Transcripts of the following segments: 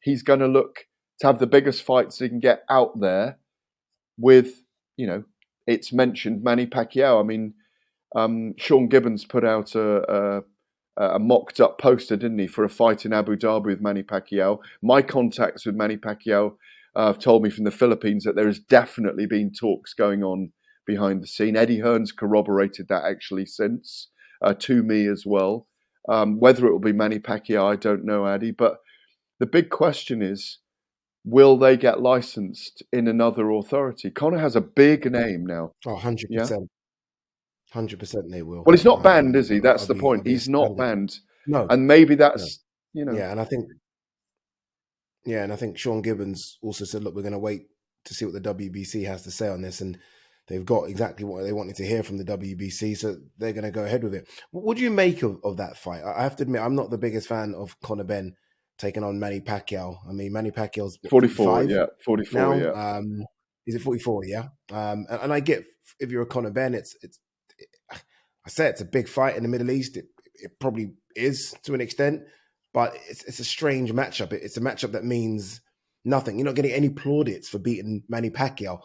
he's going to look to have the biggest fights he can get out there with, it's mentioned Manny Pacquiao. I mean, Sean Gibbons put out a mocked up poster, didn't he, for a fight in Abu Dhabi with Manny Pacquiao. My contacts with Manny Pacquiao have told me from the Philippines that there has definitely been talks going on behind the scene. Eddie Hearn's corroborated that actually since to me as well. Whether it will be Manny Pacquiao, I don't know, Addy. But the big question is, will they get licensed in another authority? Conor has a big name now. Oh, 100%. Yeah? 100% they will. Well, he's not banned, is he? That's the point. He's not banned. No. And maybe that's, Yeah, and I think Sean Gibbons also said, look, we're going to wait to see what the WBC has to say on this. And they've got exactly what they wanted to hear from the WBC, so they're going to go ahead with it. What do you make of that fight? I have to admit, I'm not the biggest fan of Conor Benn taking on Manny Pacquiao. I mean, Manny Pacquiao's 44, yeah, 44, now. Yeah. Is it 44? Yeah. And I get, if you're a Conor Benn, I say it's a big fight in the Middle East. It probably is to an extent, but it's a strange matchup. It's a matchup that means nothing. You're not getting any plaudits for beating Manny Pacquiao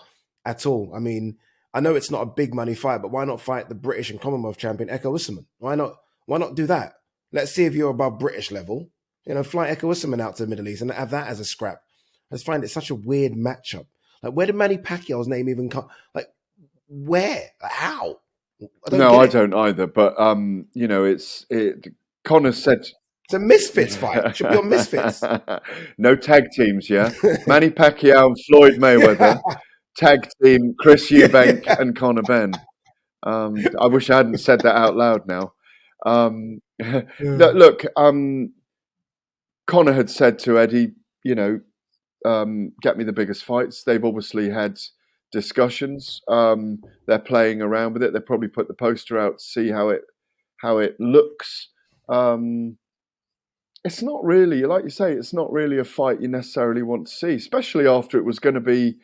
at all. I mean, I know it's not a big money fight, but why not fight the British and Commonwealth champion Echo Usman? Why not do that? Let's see if you're above British level. Fly Echo Usman out to the Middle East and have that as a scrap. I just find it such a weird matchup. Like, where did Manny Pacquiao's name even come? Like, where? How? I don't either. But Conor said it's a Misfits fight. It should be on Misfits. No tag teams, yeah. Manny Pacquiao and Floyd Mayweather. Tag team Chris Eubank and Conor Benn. I wish I hadn't said that out loud now. Look, Conor had said to Eddie, get me the biggest fights. They've obviously had discussions. They're playing around with it. They probably put the poster out to see how it looks. It's not really, like you say, it's not really a fight you necessarily want to see, especially after it was going to be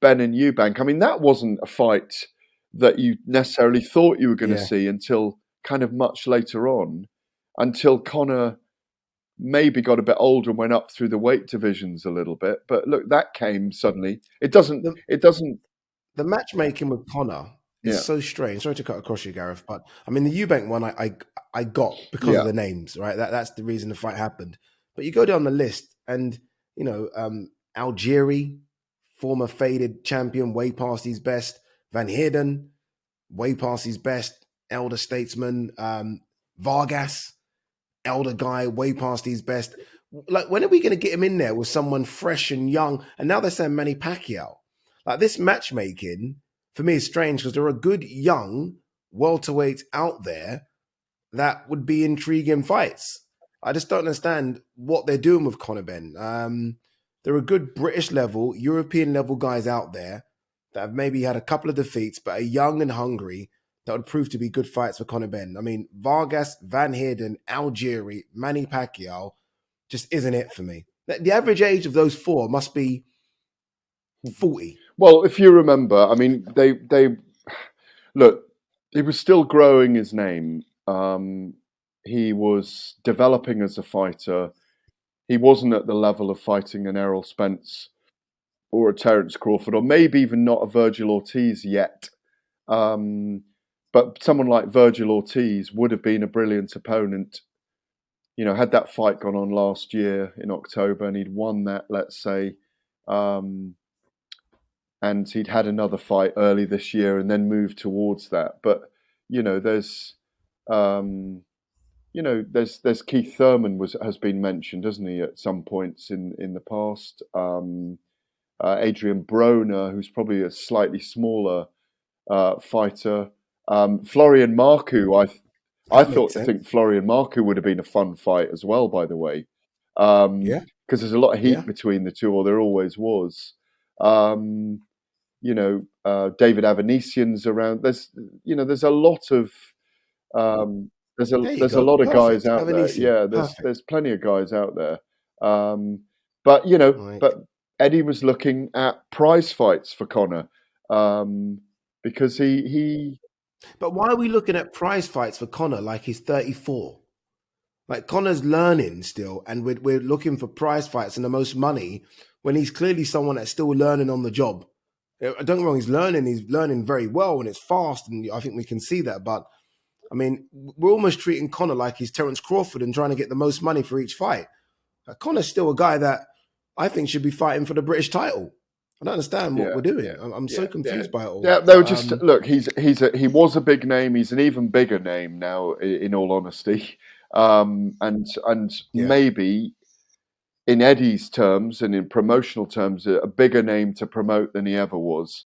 Benn and Eubank. I mean, that wasn't a fight that you necessarily thought you were going to see until kind of much later on, until Conor maybe got a bit older and went up through the weight divisions a little bit. But look, that came suddenly. It doesn't. The matchmaking with Conor is so strange. Sorry to cut across you, Gareth, but I mean, the Eubank one I got because of the names, right? That's the reason the fight happened. But you go down the list and, Algieri, former faded champion, way past his best. Van Heerden, way past his best. Elder statesman. Vargas, elder guy, way past his best. Like, when are we going to get him in there with someone fresh and young? And now they're saying Manny Pacquiao. Like, this matchmaking, for me, is strange because there are good young welterweights out there that would be intriguing fights. I just don't understand what they're doing with Conor Benn. There are good British level, European level guys out there that have maybe had a couple of defeats, but are young and hungry that would prove to be good fights for Conor Benn. I mean, Vargas, Van Heerden, Algieri, Manny Pacquiao just isn't it for me. The average age of those four must be 40. Well, if you remember, I mean, they look, he was still growing his name. He was developing as a fighter. He wasn't at the level of fighting an Errol Spence or a Terence Crawford, or maybe even not a Virgil Ortiz yet. But someone like Virgil Ortiz would have been a brilliant opponent. Had that fight gone on last year in October and he'd won that, let's say, and he'd had another fight early this year and then moved towards that. But, there's Keith Thurman has been mentioned, hasn't he, at some points in the past. Adrian Broner, who's probably a slightly smaller fighter. Florian Marku, I think Florian Marku would have been a fun fight as well, by the way. Because there's a lot of heat between the two, or there always was. David Avanesian's around. There's a lot of there's a lot of guys out there. Yeah, there's plenty of guys out there. But Eddie was looking at prize fights for Conor because he. But why are we looking at prize fights for Conor like he's 34? Like Conor's learning still, and we're looking for prize fights and the most money when he's clearly someone that's still learning on the job. Don't get me wrong, he's learning very well and it's fast, and I think we can see that. But I mean, we're almost treating Conor like he's Terence Crawford and trying to get the most money for each fight. Conor's still a guy that I think should be fighting for the British title. I don't understand what we're doing. I'm so confused by it all. Yeah, they were just look. He was a big name. He's an even bigger name now, in all honesty. And maybe in Eddie's terms and in promotional terms, a bigger name to promote than he ever was.